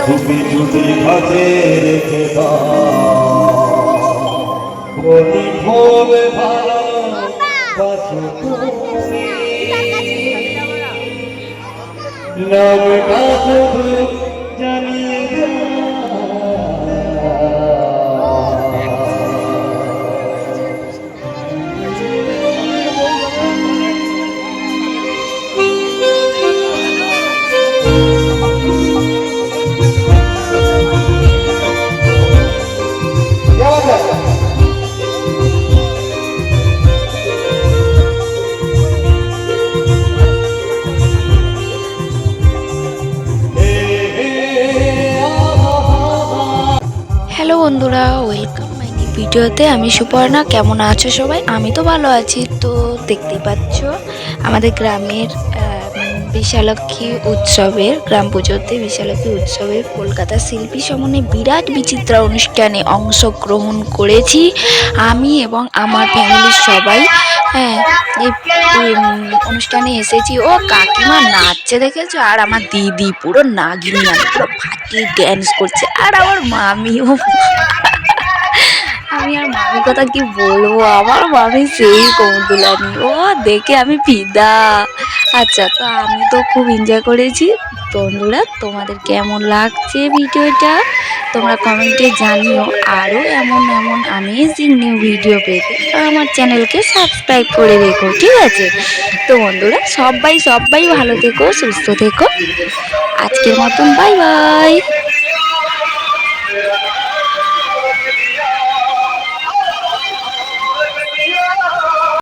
চুপি চুপি ঘাটে রেখে দাও ভোলে ভালো বাসো তুমি নামটা শুধু জানিয়ে হ্যালো বন্ধুরা, ওয়েলকাম মাই নিউ ভিডিওতে। আমি সুপর্ণা। কেমন আছো সবাই? আমি তো ভালো আছি। তো দেখতেই পাচ্ছ আমাদের গ্রামের বিশালক্ষী উৎসবের, গ্রাম পুজোতে বিশালক্ষী উৎসবের কলকাতা শিল্পী সমনে বিরাট বিচিত্রা অনুষ্ঠানে অংশগ্রহণ করেছি আমি এবং আমার ফ্যামিলির সবাই। হ্যাঁ, এই অনুষ্ঠানে এসেছি। ও কাকিমা নাচছে দেখেছো, আর আমার দিদি পুরো নাগিনিয়ান, পুরো ফাটিয়ে ড্যান্স করছে, আর আমার মামিও। আমি আর মামির কথা কি বলবো, আমার মামি সেই কৌতুলানি, ও দেখে আমি ফিদা। আচ্ছা, তো আমি তো খুব এনজয় করেছি। বন্ধুরা, তোমাদের কেমন লাগছে ভিডিওটা তোমরা কমেন্টে জানিও। আরও এমন এমন অ্যামেজিং নিউ ভিডিও পেতে আমার চ্যানেলকে সাবস্ক্রাইব করে রেখো, ঠিক আছে? তো বন্ধুরা, সবাই ভালো থেকো, সুস্থ থেকো। আজকের মতন বাই বাই।